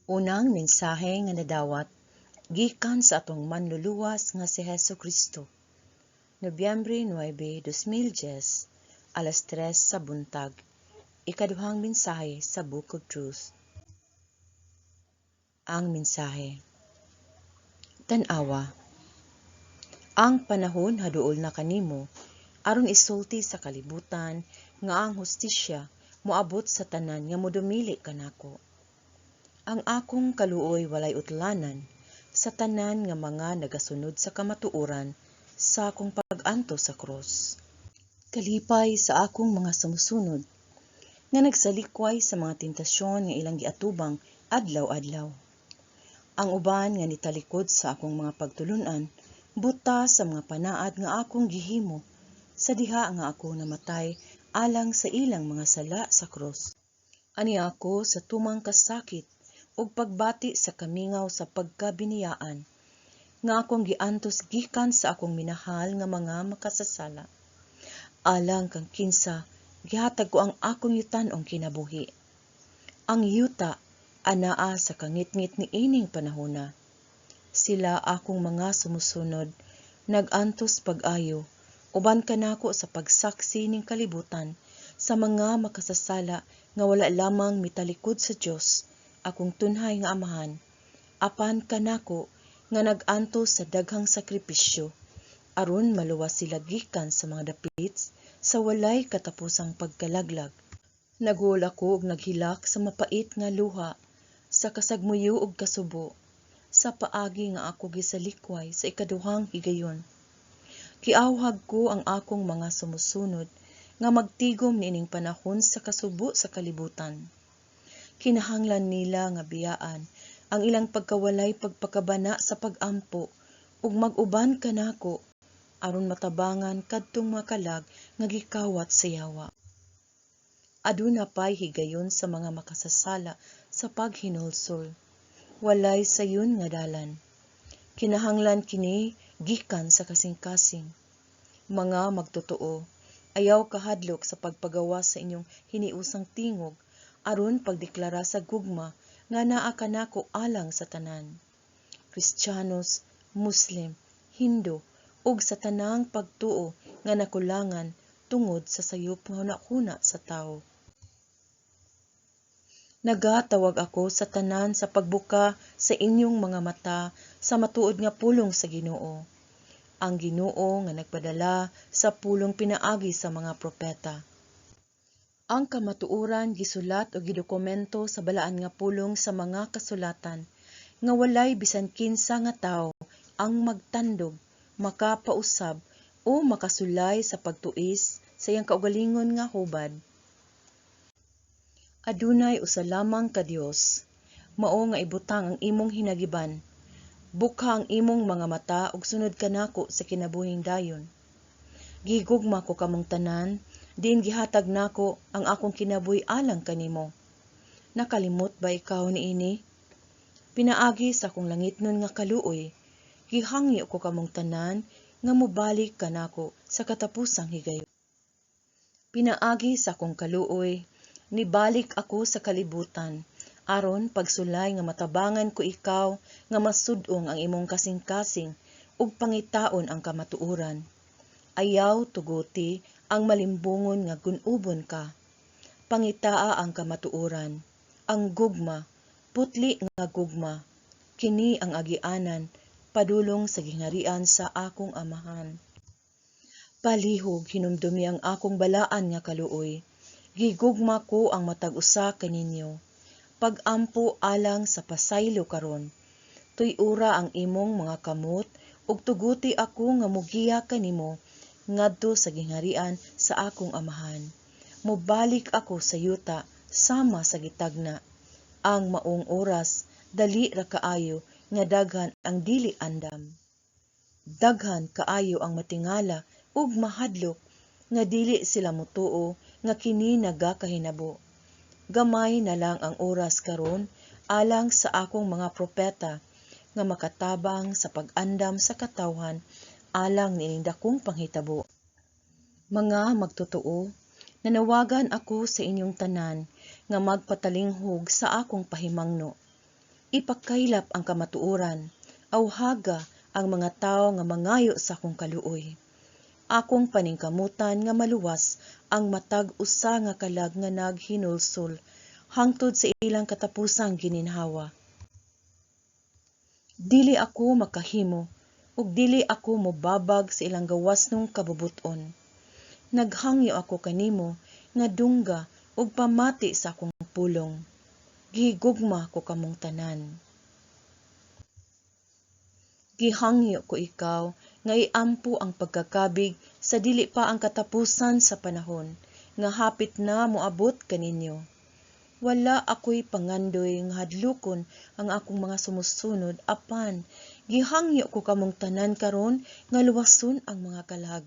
Unang mensahe nga nadawat gikan sa atong manluluwas nga si Hesukristo. Nobyembre 9, 2010, alas 3 sa buntag. Ikaduhang mensahe sa Book of Truth. Ang mensahe. Tan-awa. Ang panahon haduol na kanimo aron isulti sa kalibutan nga ang hustisya moabot sa tanan nga modumili kanako. Ang akong kaluoy walay utlanan sa tanan nga mga nagasunod sa kamatuoran sa akong pag-anto sa krus. Kalipay sa akong mga sumusunod nga nagsalikway sa mga tentasyon nga ilang giatubang adlaw-adlaw. Ang uban nga nitalikod sa akong mga pagtulunan buta sa mga panaad nga akong gihimo sa diha nga ako namatay alang sa ilang mga sala sa krus. Ani ako sa tumang kasakit ug pagbati sa kamingaw sa pagkabiniyaan nga akong giantos gikan sa akong minahal nga mga makasasala. Alang kang kinsa gihatag ko ang akong yutan-ong kinabuhi. Ang yuta anaa sa kangit-ngit ni ining panahona. Sila akong mga sumusunod nagantos pag-ayo uban kanako sa pagsaksi ning kalibutan sa mga makasasala nga wala lamang mitalikod sa Dios akong tunhay nga amahan, apan kanako nga nag-antos sa daghang sakripisyo, aron maluwas sila gikan sa mga dapit sa walay katapusang pagkalaglag. Naghuol ako og naghilak sa mapait nga luha, sa kasagmuyo ug kasubo, sa paagi nga ako gisalikway sa ikaduhang higayon. Kiawhag ko ang akong mga sumusunod nga magtigom niining panahon sa kasubo sa kalibutan. Kinahanglan nila nga biyaan ang ilang pagkawalay pagpakabana sa pag-ampo ug mag-uban kanako aron matabangan kadtong mga kalag nga gikawat sa yawa. Aduna pay higayon sa mga makasasala sa paghinulsol. Walay sayon nga dalan. Kinahanglan kini gikan sa kasing-kasing. Mga magtotoo, ayaw kahadlok sa pagpagawa sa inyong hiniusang tingog aron pagdeklara sa gugma nga naa kanako alang sa tanan. Kristiyanos, Muslim, Hindu ug sa tanang pagtuo nga nakulangan tungod sa sayop nga hunahuna sa tawo. Nagatawag ako sa tanan sa pagbuka sa inyong mga mata sa matuod nga pulong sa Ginoo. Ang Ginoo nga nagpadala sa pulong pinaagi sa mga propeta. Ang kamatuoran gisulat o gidokumento sa balaan nga pulong sa mga kasulatan nga walay bisan kinsa nga tawo ang magtandog, makapausab o makasulay sa pagtuis sa iyang kaugalingon nga hubad. Adunay usa lamang ka Dios, mao nga ibutang ang imong hinagiban. Bukha ang imong mga mata ug sunod kanako sa kinabuhing dayon. Gigugma ko kamong tanan, diin gihatag nako ang akong kinabuhi alang kanimo. Nakalimot ba ikaw niini? Pinaagi sa akong langitnon nga kaluoy, gihangyo ko kamong tanan nga mobalik kanako sa katapusang higayon. Pinaagi sa akong kaluoy, nibalik ako sa kalibutan, aron pagsulay nga matabangan ko ikaw nga masud-ong ang imong kasing-kasing ug pangitaon ang kamatuoran. Ayaw tuguti ang malimbungon nga gun-ubon ka. Pangitaa ang kamatuoran, ang gugma, putli nga gugma, kini ang agianan, padulong sa gingharian sa akong amahan. Palihog hinumdumi ang akong balaan nga kaluoy, gigugma ko ang matag usa kaninyo. Pag-ampo alang sa pasaylo karon, tuy-ura ang imong mga kamot ug tuguti ako nga mugiya kanimo ngadto sa gingharian sa akong amahan. Mobalik ako sa yuta sama sa gitagna. Ang maong oras dali ra kaayo nga daghan ang dili andam. Daghan kaayo ang matingala ug mahadlok nga dili sila motuo nga kini nagakahinabo. Gamay na lang ang oras karon alang sa akong mga propeta nga makatabang sa pag-andam sa katawhan alang niining dakong panghitabo. Mga magtotoo, nanawagan ako sa inyong tanan nga magpatalinghog sa akong pahimangno. Ipakaylap ang kamatuoran, awhaga ang mga tao nga mangayo sa akong kaluoy. Akong paningkamutan nga maluwas ang matag usa nga kalag nga naghinulsol hangtod sa ilang katapusang gininhawa. Dili ako makahimo ug dili ako mobabag sa ilang gawasnong kabubuton. Naghangyo ako kanimo nga dungga ug pamati sa akong pulong. Gihigugma ko kamong tanan. Gihangyo ko ikaw nga iampo ang pagkakabig sa dili pa ang katapusan sa panahon nga hapit na moabot kaninyo. Wala ako'y pangandoy nga hadlukon ang akong mga sumusunod apan gihangyo ko kamong tanan karon nga luwason ang mga kalag.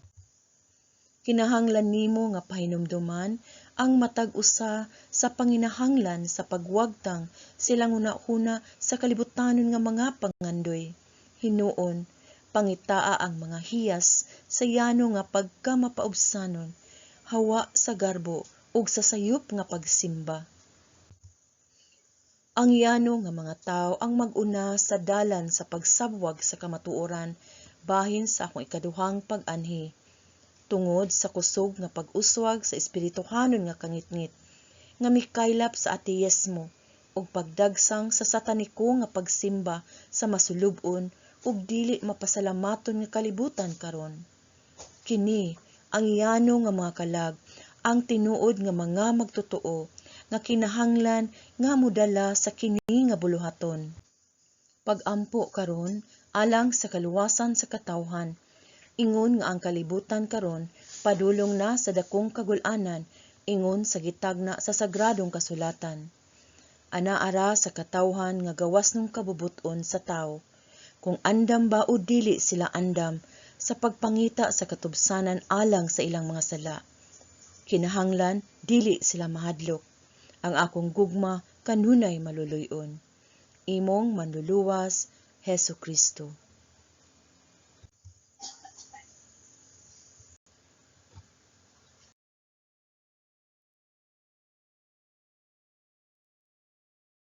Kinahanglan nimo nga pahinumduman ang matag usa sa panginahanglan sa pagwagtang silang una-una sa kalibutanon nga mga pangandoy. Hinuon, pangitaa ang mga hiyas sa yano nga pagkamapaubsanon, hawa sa garbo ug sa sayop nga pagsimba. Ang yano nga mga tao ang mag-una sa dalan sa pagsabwag sa kamatuoran bahin sa akong ikaduhang pag-anhi. Tungod sa kusog nga pag-uswag sa espirituhanon nga kangitngit, nga mikaylap sa ateyismo ug pagdagsang sa sataniko nga pagsimba sa masulub-on ug dili mapasalamaton nga kalibutan karon. Kini ang yano nga mga kalag, ang tinuod nga mga magtotoo nga kinahanglan nga modala sa kini nga buluhaton. Pag-ampo karon alang sa kaluwasan sa katawhan, ingon nga ang kalibutan karon padulong na sa dakong kagul-anan ingon sa gitagna sa sagradong kasulatan. Anaara sa katawhan nga gawasnong kabubuton sa tao, kung andam ba o dili sila andam sa pagpangita sa katubsanan alang sa ilang mga sala. Kinahanglan dili sila mahadlok. Ang akong gugma kanunay maluluyon. Imong manluluwas, Hesukristo.